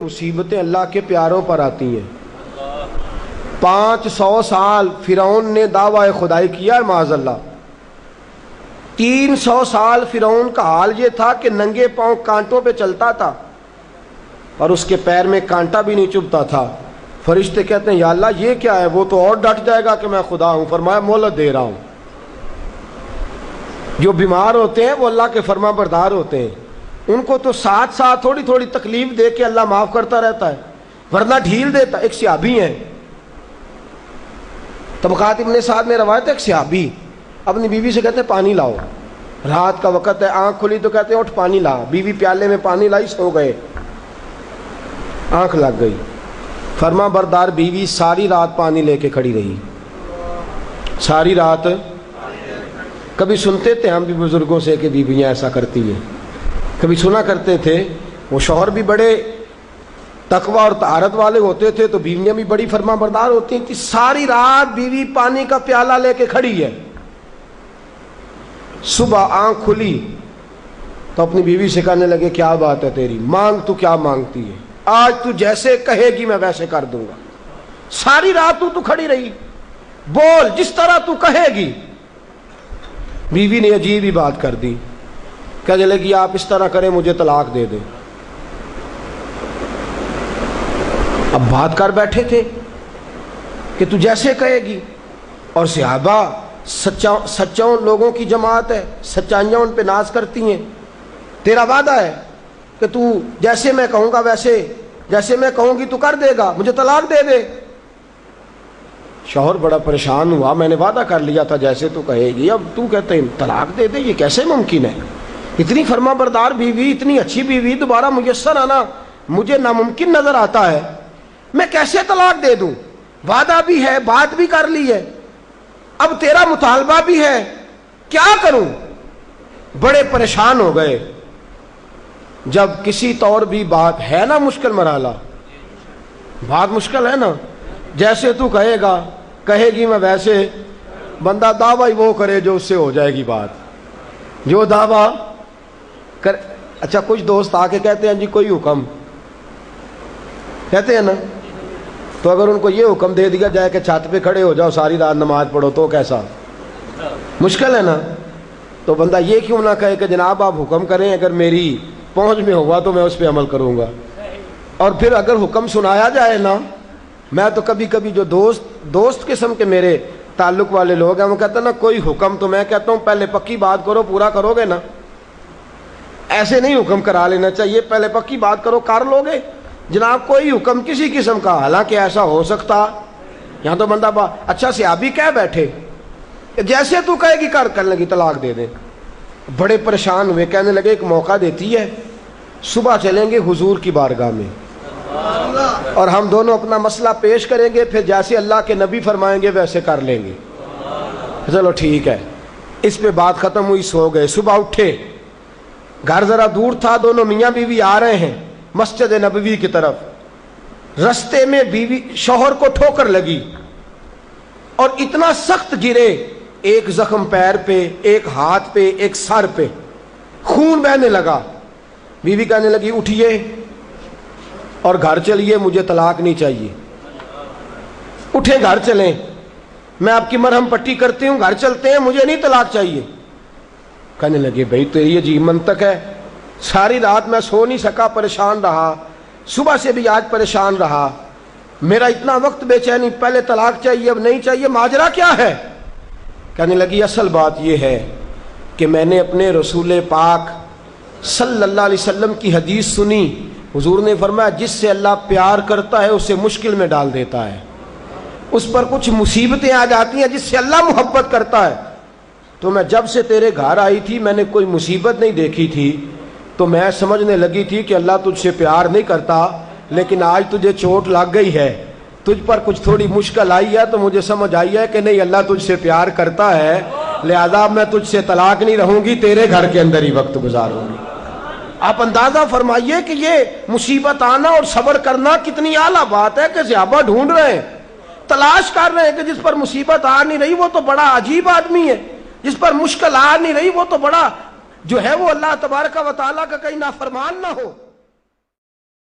मुसीबतें अल्लाह के प्यारों पर आती हैं। 500 साल फिरौन ने दावा खुदाई किया है माज़अल्लाह। 300 साल फिरौन का हाल ये था कि नंगे पांव कांटों पे चलता था और उसके पैर में कांटा भी नहीं चुभता था। फरिश्ते कहते हैं या अल्लाह ये क्या है, वो तो और डट जाएगा कि मैं खुदा हूं। फरमाया मोहलत दे रहा हूं। जो बीमार होते हैं वो अल्लाह के फरमा बरदार होते हैं, उनको तो साथ साथ थोड़ी थोड़ी तकलीफ दे के अल्लाह माफ करता रहता है, वरना ढील देता। एक सहाबी है, तबक़ात इब्न साद में रवायत है, एक सहाबी अपनी बीवी से कहते पानी लाओ। रात का वक़्त है, आंख खुली तो कहते उठ पानी ला। बीवी प्याले में पानी लाई, सो गए, आंख लग गई। फरमा बरदार बीवी सारी रात पानी लेके खड़ी रही, सारी रात। कभी सुनते थे हम भी बुजुर्गों से कि बीवियाँ ऐसा करती हैं, कभी सुना करते थे। वो शौहर भी बड़े तकवा और तहारत वाले होते थे तो बीवियाँ भी बड़ी फरमा बरदार होती थी। सारी रात बीवी पानी का प्याला लेके खड़ी है। सुबह आंख खुली तो अपनी बीवी से कहने लगे क्या बात है तेरी, मांग तू क्या मांगती है, आज तू जैसे कहेगी मैं वैसे कर दूंगा। सारी रात तू खड़ी रही, बोल जिस तरह तू कहेगी। बीवी ने अजीब ही बात कर दी, कहने लगी आप इस तरह करें मुझे तलाक दे दें। अब बात कर बैठे थे कि तू जैसे कहेगी, और सहाबा सच्चाओं लोगों की जमात है, सच्चाइयाँ उन पे नाज करती हैं। तेरा वादा है कि तू जैसे मैं कहूँगा वैसे, जैसे मैं कहूँगी तू कर देगा, मुझे तलाक दे दे। शौहर बड़ा परेशान हुआ, मैंने वादा कर लिया था जैसे तू कहेगी, अब तू कहते हैं तलाक दे दे, ये कैसे मुमकिन है। इतनी फरमा बरदार बीवी, इतनी अच्छी बीवी दोबारा मुयस्सर आना मुझे नामुमकिन नजर आता है। मैं कैसे तलाक दे दूं, वादा भी है, बात भी कर ली है, अब तेरा मुतालबा भी है, क्या करूं। बड़े परेशान हो गए। जब किसी तौर भी बात है ना मुश्किल मराला, बात मुश्किल है ना, जैसे तू कहेगा कहेगी मैं वैसे, बंदा दावा ही वो करे जो उससे हो जाएगी बात, जो दावा कर। अच्छा कुछ दोस्त आके कहते हैं जी कोई हुक्म, कहते हैं ना, तो अगर उनको ये हुक्म दे दिया जाए कि छत पे खड़े हो जाओ सारी रात नमाज पढ़ो तो कैसा मुश्किल है ना। तो बंदा ये क्यों ना कहे कि जनाब आप हुक्म करें, अगर मेरी पहुंच में होगा तो मैं उस पर अमल करूंगा। और फिर अगर हुक्म सुनाया जाए ना, मैं तो कभी कभी जो दोस्त किस्म के मेरे ताल्लुक वाले लोग हैं वो कहते हैं ना कोई हुक्म, तो मैं कहता हूँ पहले पक्की बात करो, पूरा करोगे ना। ऐसे नहीं हुक्म करा लेना चाहिए, पहले पक्की बात करो, कर लोगे जनाब कोई हुक्म किसी किस्म का। हालांकि ऐसा हो सकता, यहाँ तो बंदा अच्छा सहाबी कह बैठे जैसे तू कहेगी कर लगी तलाक दे दे। बड़े परेशान हुए, कहने लगे एक मौका देती है, सुबह चलेंगे हुजूर की बारगाह में और हम दोनों अपना मसला पेश करेंगे, फिर जैसे अल्लाह के नबी फरमाएंगे वैसे कर लेंगे। चलो ठीक है। इस पे बात खत्म हुई, सो गए। सुबह उठे, घर जरा दूर था, दोनों मियाँ बीवी आ रहे हैं मस्जिद नबवी की तरफ। रस्ते में बीवी शौहर को ठोकर लगी और इतना सख्त गिरे, एक जख्म पैर पे, एक हाथ पे, एक सर पे, खून बहने लगा। बीवी कहने लगी उठिए और घर चलिए, मुझे तलाक नहीं चाहिए। उठे घर चलें, मैं आपकी मरहम पट्टी करती हूँ, घर चलते हैं, मुझे नहीं तलाक चाहिए। कहने लगे भाई तेरी अजीब मंतक है, सारी रात मैं सो नहीं सका, परेशान रहा, सुबह से भी आज परेशान रहा, मेरा इतना वक्त बेचैनी, पहले तलाक चाहिए अब नहीं चाहिए, माजरा क्या है। कहने लगी असल बात यह है कि मैंने अपने रसूल पाक सल्लल्लाहु अलैहि वसल्लम की हदीस सुनी। हुजूर ने फरमाया जिससे अल्लाह प्यार करता है उसे मुश्किल में डाल देता है, उस पर कुछ मुसीबतें आ जाती हैं जिससे अल्लाह मोहब्बत करता है। तो मैं जब से तेरे घर आई थी मैंने कोई मुसीबत नहीं देखी थी, तो मैं समझने लगी थी कि अल्लाह तुझसे प्यार नहीं करता, लेकिन आज तुझे चोट लग गई है, तुझ पर कुछ थोड़ी मुश्किल आई है, तो मुझे समझ आई है कि नहीं अल्लाह तुझसे प्यार करता है, लिहाजा मैं तुझसे तलाक नहीं रहूंगी, तेरे घर के अंदर ही वक्त गुजारूंगी। आप अंदाजा फरमाइए कि ये मुसीबत आना और सब्र करना कितनी आला बात है कि सहाबा ढूंढ रहे हैं, तलाश कर रहे हैं कि जिस पर मुसीबत आ नहीं रही वो तो बड़ा अजीब आदमी है, जिस पर मुश्किल आ नहीं रही वो तो बड़ा जो है वो अल्लाह तबारक व तआला का कहीं नाफरमान ना हो।